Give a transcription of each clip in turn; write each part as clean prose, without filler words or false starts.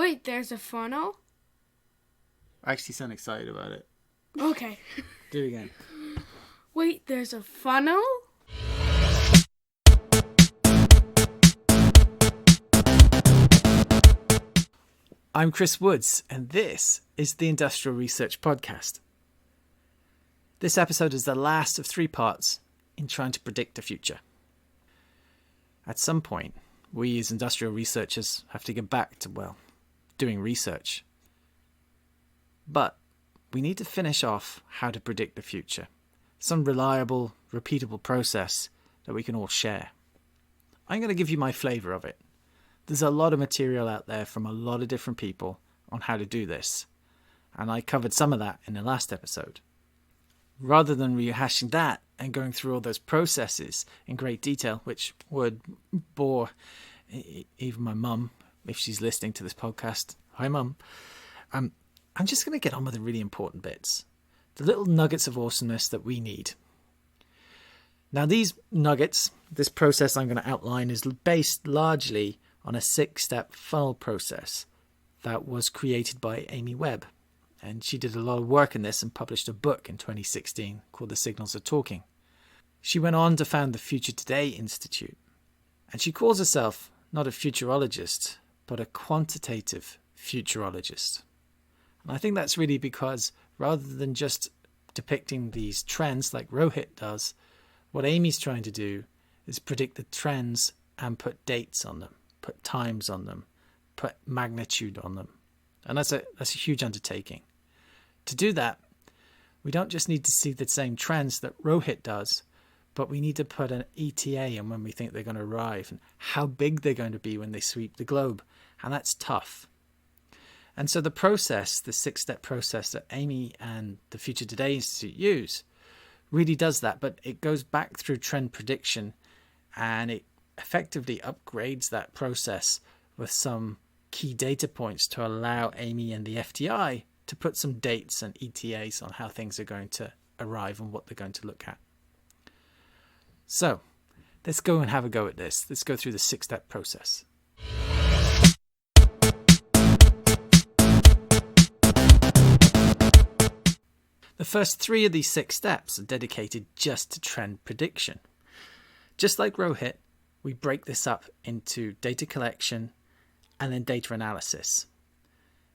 Wait, there's a funnel? I actually sound excited about it. Okay. Do it again. Wait, there's a funnel? I'm Chris Woods, and this is the Industrial Research Podcast. This episode is the last of 3 parts in trying to predict the future. At some point, we as industrial researchers have to get back to, doing research. But we need to finish off how to predict the future. Some reliable, repeatable process that we can all share. I'm going to give you my flavour of it. There's a lot of material out there from a lot of different people on how to do this, and I covered some of that in the last episode. Rather than rehashing that and going through all those processes in great detail, which would bore even my mum if she's listening to this podcast. Hi, Mum. I'm just going to get on with the really important bits, the little nuggets of awesomeness that we need. Now, these nuggets, this process I'm going to outline, is based largely on a 6-step funnel process that was created by Amy Webb. And she did a lot of work in this and published a book in 2016 called The Signals Are Talking. She went on to found the Future Today Institute. And she calls herself not a futurologist, but a quantitative futurologist. And I think that's really because rather than just depicting these trends like Rohit does, what Amy's trying to do is predict the trends and put dates on them. Put times on them, put magnitude on them. And that's a huge undertaking. To do that, we don't just need to see the same trends that Rohit does, but we need to put an ETA on when we think they're going to arrive and how big they're going to be when they sweep the globe. And that's tough. And so the process, the 6-step process that Amy and the Future Today Institute use really does that, but it goes back through trend prediction and it effectively upgrades that process with some key data points to allow Amy and the FTI to put some dates and ETAs on how things are going to arrive and what they're going to look at. So let's go and have a go at this. Let's go through the 6-step process. The first 3 of these 6 steps are dedicated just to trend prediction. Just like Rohit, we break this up into data collection and then data analysis.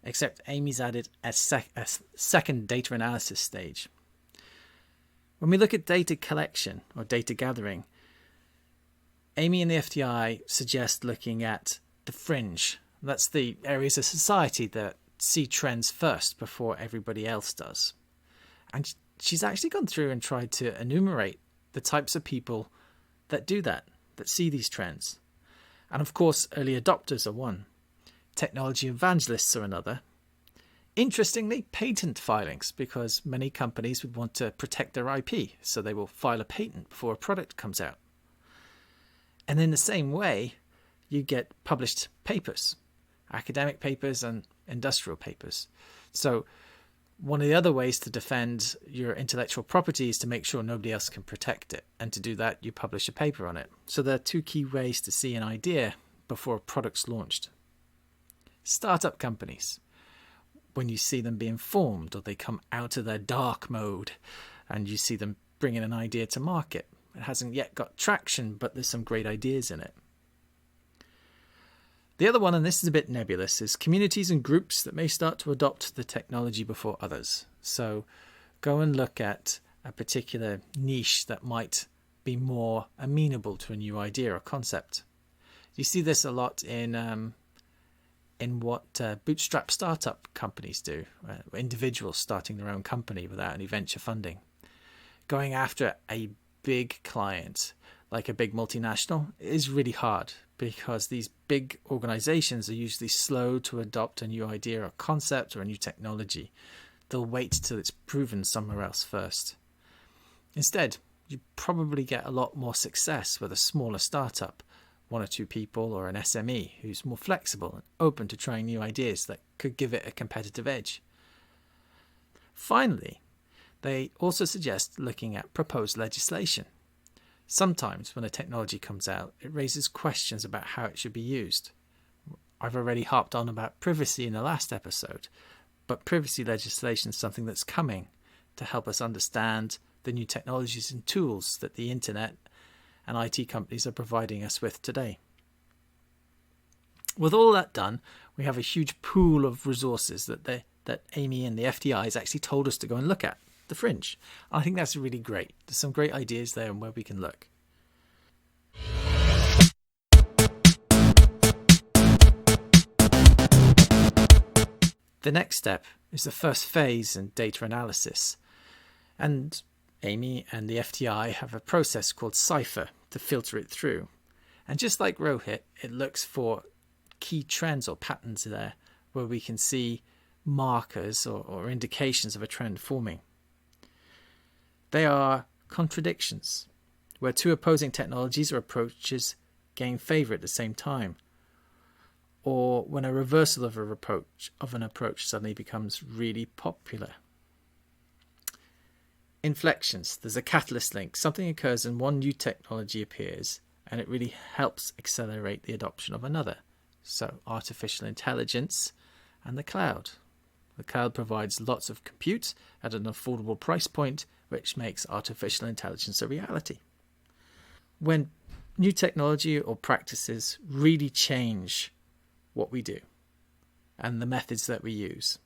Except Amy's added a second data analysis stage. When we look at data collection or data gathering, Amy and the FTI suggest looking at the fringe. That's the areas of society that see trends first before everybody else does. And she's actually gone through and tried to enumerate the types of people that do that see these trends. And of course, early adopters are one. Technology evangelists are another. Interestingly, patent filings, because many companies would want to protect their IP, so they will file a patent before a product comes out. And in the same way, you get published papers, academic papers and industrial papers. So one of the other ways to defend your intellectual property is to make sure nobody else can protect it. And to do that, you publish a paper on it. So there are 2 key ways to see an idea before a product's launched. Startup companies, when you see them being formed or they come out of their dark mode and you see them bringing an idea to market. It hasn't yet got traction, but there's some great ideas in it. The other one, and this is a bit nebulous, is communities and groups that may start to adopt the technology before others. So go and look at a particular niche that might be more amenable to a new idea or concept. You see this a lot in what bootstrap startup companies do, individuals starting their own company without any venture funding. Going after a big client, like a big multinational, is really hard because these big organizations are usually slow to adopt a new idea or concept or a new technology. They'll wait till it's proven somewhere else first. Instead, you probably get a lot more success with a smaller startup, 1 or 2 people or an SME who's more flexible and open to trying new ideas that could give it a competitive edge. Finally, they also suggest looking at proposed legislation. Sometimes when a technology comes out, it raises questions about how it should be used. I've already harped on about privacy in the last episode, but privacy legislation is something that's coming to help us understand the new technologies and tools that the internet and IT companies are providing us with today. With all that done, we have a huge pool of resources that Amy and the FDI has actually told us to go and look at, the fringe. I think that's really great. There's some great ideas there on where we can look. The next step is the first phase in data analysis. And Amy and the FTI have a process called Cypher to filter it through. And just like Rohit, it looks for key trends or patterns there where we can see markers or indications of a trend forming. They are contradictions, where two opposing technologies or approaches gain favour at the same time, or when a reversal of an approach suddenly becomes really popular. Inflections. There's a catalyst link. Something occurs and one new technology appears, and it really helps accelerate the adoption of another. So artificial intelligence and the cloud. The cloud provides lots of compute at an affordable price point, which makes artificial intelligence a reality. When new technology or practices really change what we do and the methods that we use,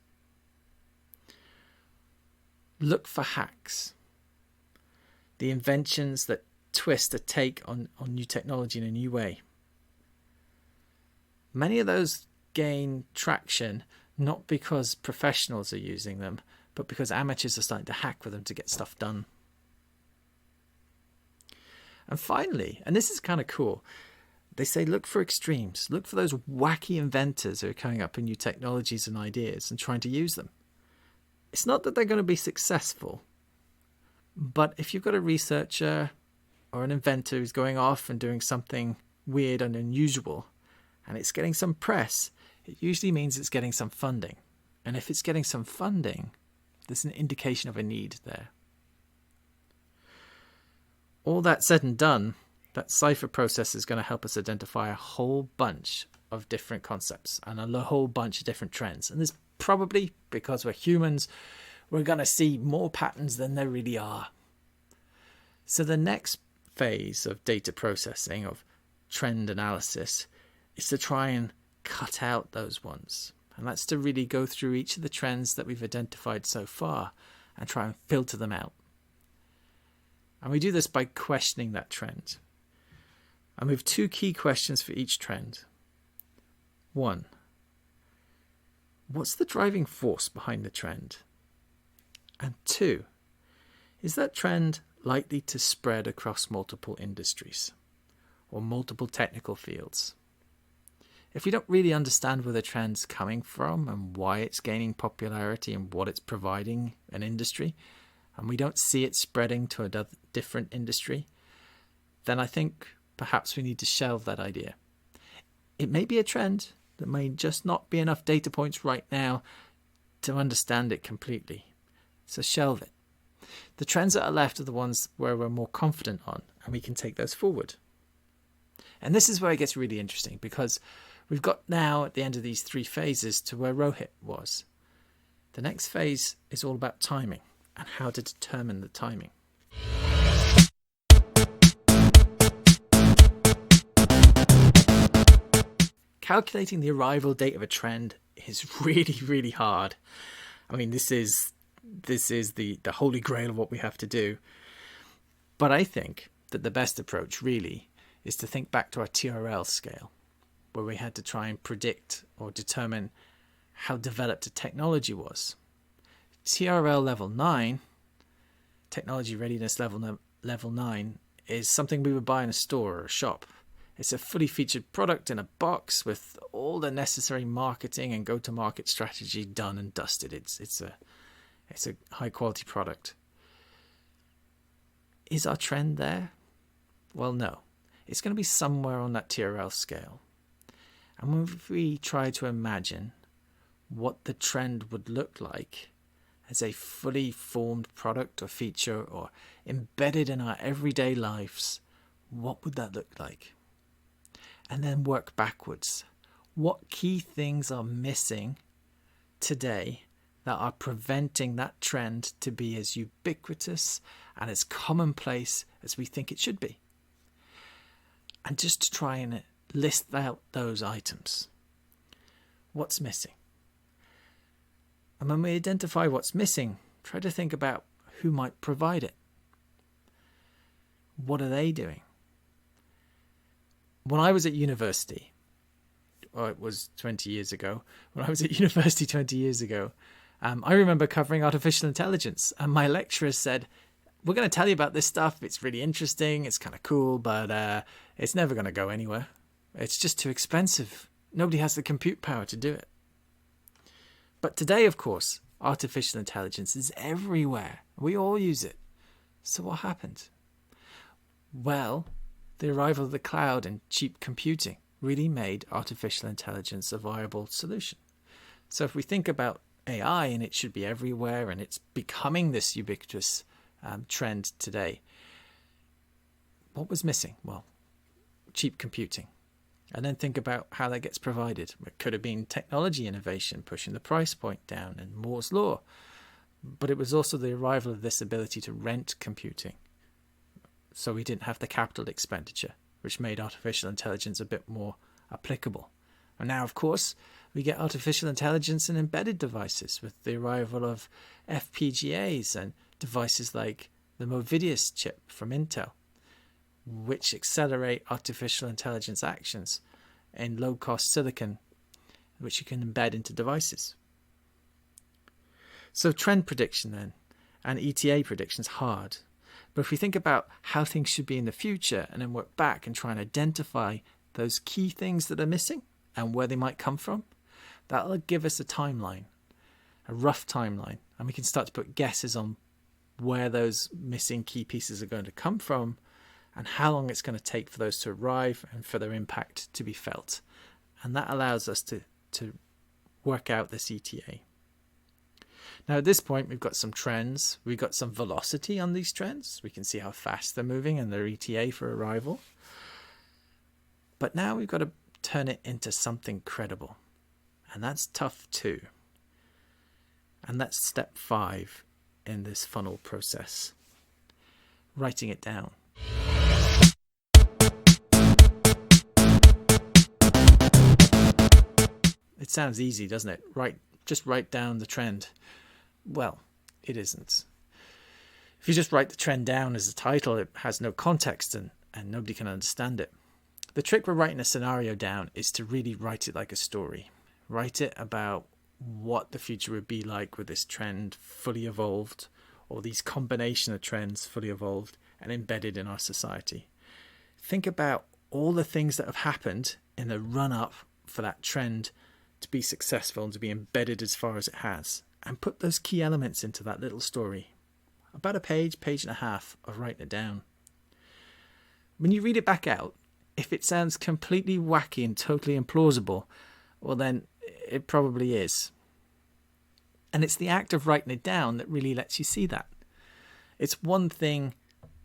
look for hacks, the inventions that twist a take on new technology in a new way. Many of those gain traction not because professionals are using them, but because amateurs are starting to hack with them to get stuff done. And finally, and this is kind of cool, they say look for extremes. Look for those wacky inventors who are coming up with new technologies and ideas and trying to use them. It's not that they're going to be successful, but if you've got a researcher or an inventor who's going off and doing something weird and unusual, and it's getting some press, it usually means it's getting some funding. And if it's getting some funding, there's an indication of a need there. All that said and done, that Cypher process is going to help us identify a whole bunch of different concepts and a whole bunch of different trends. And there's probably, because we're humans, we're going to see more patterns than there really are. So the next phase of data processing, of trend analysis, is to try and cut out those ones. And that's to really go through each of the trends that we've identified so far and try and filter them out. And we do this by questioning that trend. And we have two key questions for each trend. 1, what's the driving force behind the trend? And 2, is that trend likely to spread across multiple industries or multiple technical fields? If we don't really understand where the trend's coming from and why it's gaining popularity and what it's providing an industry, and we don't see it spreading to a different industry, then I think perhaps we need to shelve that idea. It may be a trend. There may just not be enough data points right now to understand it completely. So shelve it. The trends that are left are the ones where we're more confident on, and we can take those forward. And this is where it gets really interesting, because we've got now at the end of these 3 phases to where Rohit was. The next phase is all about timing and how to determine the timing. Calculating the arrival date of a trend is really, really hard. I mean, this is the holy grail of what we have to do. But I think that the best approach really is to think back to our TRL scale, where we had to try and predict or determine how developed a technology was. TRL level 9, technology readiness level 9, is something we would buy in a store or a shop. It's a fully featured product in a box with all the necessary marketing and go-to-market strategy done and dusted. It's a high-quality product. Is our trend there? Well, no. It's going to be somewhere on that TRL scale. And when we try to imagine what the trend would look like as a fully formed product or feature or embedded in our everyday lives, what would that look like? And then work backwards. What key things are missing today that are preventing that trend to be as ubiquitous and as commonplace as we think it should be? And just to try and list out those items. What's missing? And when we identify what's missing, try to think about who might provide it. What are they doing? When I was at university, or it was 20 years ago, when I was at university 20 years ago, I remember covering artificial intelligence, and my lecturer said, we're going to tell you about this stuff. It's really interesting. It's kind of cool, but it's never going to go anywhere. It's just too expensive. Nobody has the compute power to do it. But today, of course, artificial intelligence is everywhere. We all use it. So what happened? Well, the arrival of the cloud and cheap computing really made artificial intelligence a viable solution. So if we think about AI, and it should be everywhere, and it's becoming this ubiquitous trend today, what was missing? Well, cheap computing. And then think about how that gets provided. It could have been technology innovation pushing the price point down and Moore's law. But it was also the arrival of this ability to rent computing. So we didn't have the capital expenditure, which made artificial intelligence a bit more applicable. And now, of course, we get artificial intelligence in embedded devices with the arrival of FPGAs and devices like the Movidius chip from Intel, which accelerate artificial intelligence actions in low-cost silicon, which you can embed into devices. So trend prediction then, and ETA prediction is hard. But if we think about how things should be in the future and then work back and try and identify those key things that are missing and where they might come from, that'll give us a timeline, a rough timeline, and we can start to put guesses on where those missing key pieces are going to come from and how long it's going to take for those to arrive and for their impact to be felt. And that allows us to work out this ETA. Now at this point, we've got some trends. We've got some velocity on these trends. We can see how fast they're moving and their ETA for arrival. But now we've got to turn it into something credible. And that's tough too. And that's step 5 in this funnel process. Writing it down. It sounds easy, doesn't it? Just write down the trend. Well, it isn't. If you just write the trend down as a title, it has no context and nobody can understand it. The trick with writing a scenario down is to really write it like a story. Write it about what the future would be like with this trend fully evolved, or these combination of trends fully evolved and embedded in our society. Think about all the things that have happened in the run-up for that trend to be successful and to be embedded as far as it has, and put those key elements into that little story. About a page and a half of writing it down. When you read it back out, if it sounds completely wacky and totally implausible, well then it probably is. And it's the act of writing it down that really lets you see that. It's one thing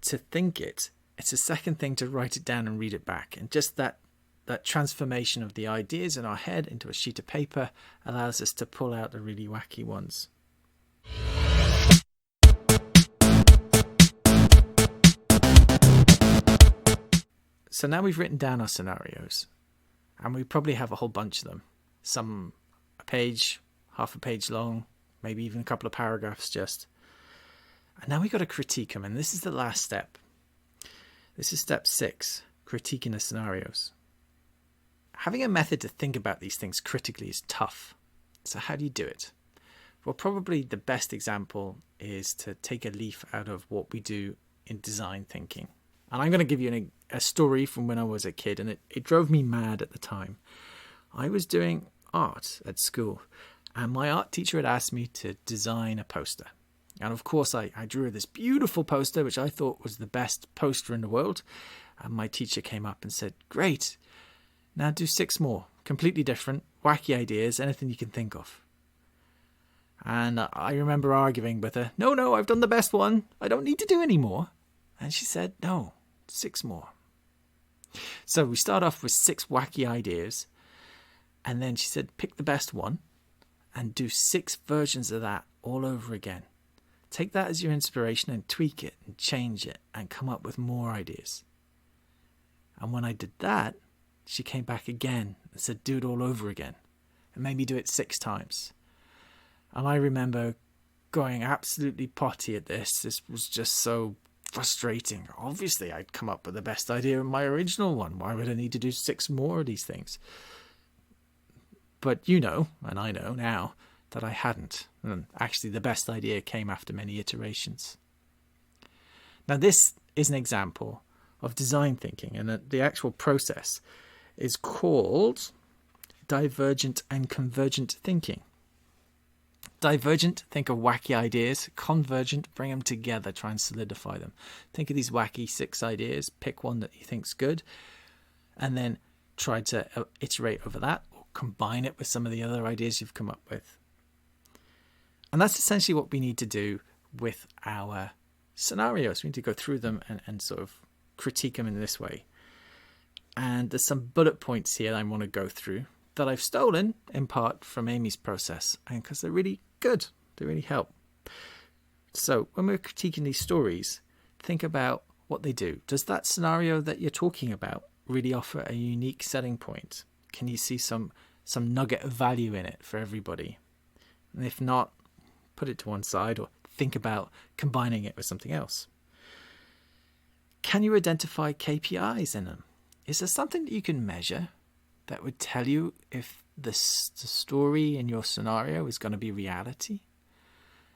to think it, it's a second thing to write it down and read it back. And just that transformation of the ideas in our head into a sheet of paper allows us to pull out the really wacky ones. So now we've written down our scenarios, and we probably have a whole bunch of them. Some a page, half a page long, maybe even a couple of paragraphs just. And now we've got to critique them, and this is the last step. This is step 6, critiquing the scenarios. Having a method to think about these things critically is tough. So how do you do it? Well, probably the best example is to take a leaf out of what we do in design thinking. And I'm going to give you a story from when I was a kid, and it drove me mad at the time. I was doing art at school, and my art teacher had asked me to design a poster. And of course, I drew this beautiful poster, which I thought was the best poster in the world. And my teacher came up and said, "Great, now do 6 more, completely different, wacky ideas, anything you can think of." And I remember arguing with her, No, I've done the best one. I don't need to do any more. And she said, "No, 6 more." So we start off with 6 wacky ideas. And then she said, pick the best one and do 6 versions of that all over again. Take that as your inspiration and tweak it and change it and come up with more ideas. And when I did that, she came back again and said, do it all over again, and made me do it 6 times. And I remember going absolutely potty at this. This was just so frustrating. Obviously, I'd come up with the best idea in my original one. Why would I need to do 6 more of these things? But you know, and I know now, that I hadn't. And actually, the best idea came after many iterations. Now, this is an example of design thinking, and the actual process is called divergent and convergent thinking. Divergent, think of wacky ideas. Convergent, bring them together, try and solidify them. Think of these wacky 6 ideas, pick one that you think's good, and then try to iterate over that or combine it with some of the other ideas you've come up with. And that's essentially what we need to do with our scenarios. We need to go through them and sort of critique them in this way. And there's some bullet points here I want to go through that I've stolen in part from Amy's process, and because they're really good, they really help. So when we're critiquing these stories, think about what they do. Does that scenario that you're talking about really offer a unique selling point? Can you see some nugget of value in it for everybody? And if not, put it to one side or think about combining it with something else. Can you identify KPIs in them? Is there something that you can measure that would tell you if the story in your scenario is going to be reality?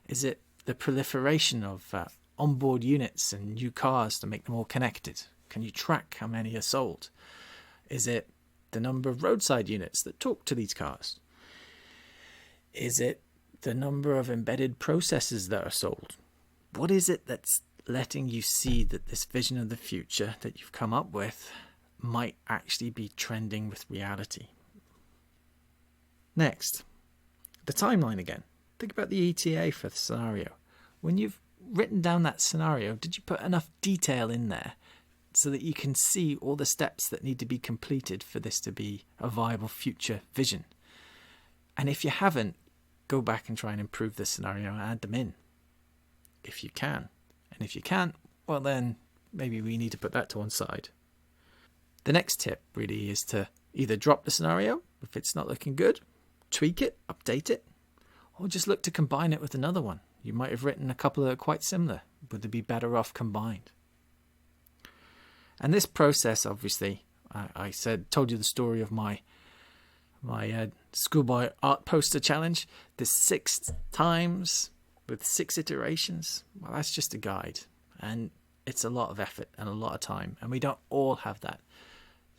Is it the proliferation of onboard units and new cars to make them all connected? Can you track how many are sold? Is it the number of roadside units that talk to these cars? Is it the number of embedded processors that are sold? What is it that's letting you see that this vision of the future that you've come up with might actually be trending with reality? Next, the timeline again. Think about the ETA for the scenario. When you've written down that scenario, did you put enough detail in there so that you can see all the steps that need to be completed for this to be a viable future vision? And if you haven't, go back and try and improve the scenario and add them in, if you can. And if you can't, well then maybe we need to put that to one side. The next tip really is to either drop the scenario if it's not looking good, tweak it, update it, or just look to combine it with another one. You might have written a couple that are quite similar. Would they be better off combined? And this process, obviously, I told you the story of my schoolboy art poster challenge. The 6 times with 6 iterations. Well, that's just a guide, and it's a lot of effort and a lot of time, and we don't all have that.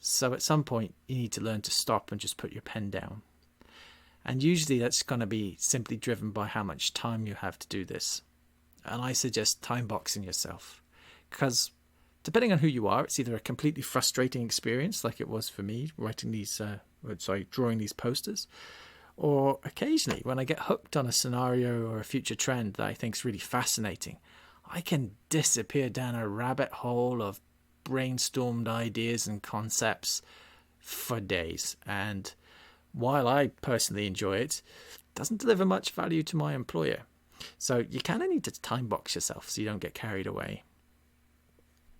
So at some point you need to learn to stop and just put your pen down. And usually that's going to be simply driven by how much time you have to do this. And I suggest time boxing yourself, because depending on who you are, it's either a completely frustrating experience like it was for me drawing these posters, or occasionally when I get hooked on a scenario or a future trend that I think is really fascinating, I can disappear down a rabbit hole of brainstormed ideas and concepts for days. And while I personally enjoy it, it doesn't deliver much value to my employer. So you kind of need to time box yourself so you don't get carried away.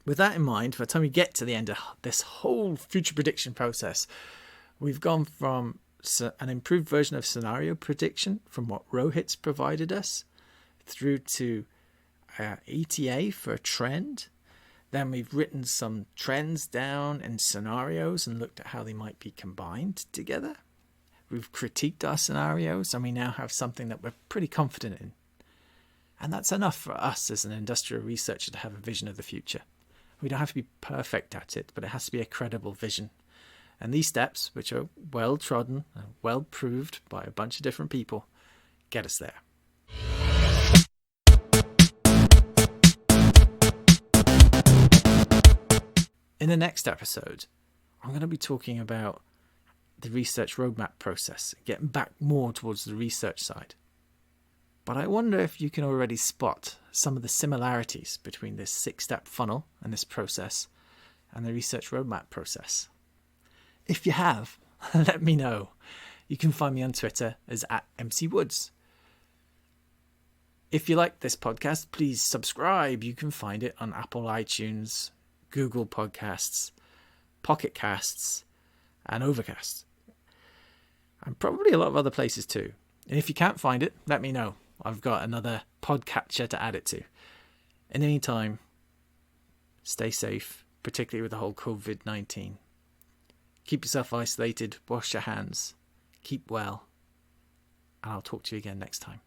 With that in mind, by the time we get to the end of this whole future prediction process, we've gone from an improved version of scenario prediction from what Rohit's provided us through to ETA for a trend. Then we've written some trends down in scenarios and looked at how they might be combined together. We've critiqued our scenarios, and we now have something that we're pretty confident in. And that's enough for us as an industrial researcher to have a vision of the future. We don't have to be perfect at it, but it has to be a credible vision. And these steps, which are well trodden and well proved by a bunch of different people, get us there. In the next episode, I'm going to be talking about the research roadmap process, getting back more towards the research side. But I wonder if you can already spot some of the similarities between this 6-step funnel and this process and the research roadmap process. If you have, let me know. You can find me on Twitter as @MCWoods. If you like this podcast, please subscribe. You can find it on Apple iTunes, Google Podcasts, Pocket Casts, and Overcast. And probably a lot of other places too. And if you can't find it, let me know. I've got another podcatcher to add it to. In the meantime, stay safe, particularly with the whole COVID-19. Keep yourself isolated, wash your hands, keep well, and I'll talk to you again next time.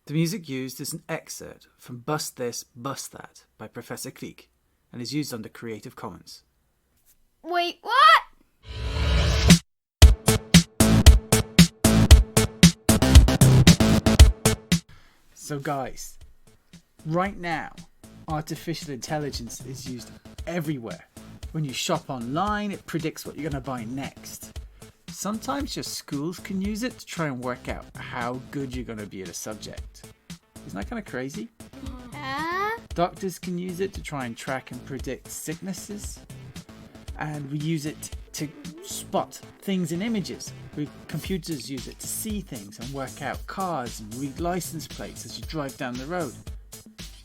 The music used is an excerpt from Bust This, Bust That by Professor Cleek and is used under Creative Commons. Wait, what? So guys, right now, artificial intelligence is used everywhere. When you shop online, it predicts what you're going to buy next. Sometimes your schools can use it to try and work out how good you're going to be at a subject. Isn't that kind of crazy? Doctors can use it to try and track and predict sicknesses. And we use it to spot things in images. Computers use it to see things and work out cars and read license plates as you drive down the road.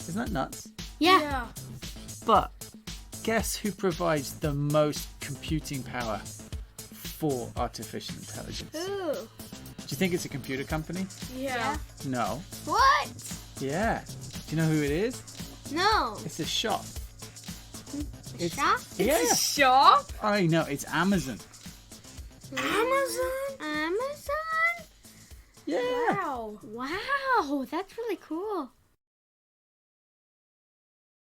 Isn't that nuts? Yeah. But guess who provides the most computing power for artificial intelligence? Ooh. Do you think it's a computer company? Yeah. No. What? Yeah. Do you know who it is? No. It's a shop. Shop? Yeah. It's a shop? I know, it's Amazon. Amazon? Amazon? Yeah. Wow. Wow, that's really cool.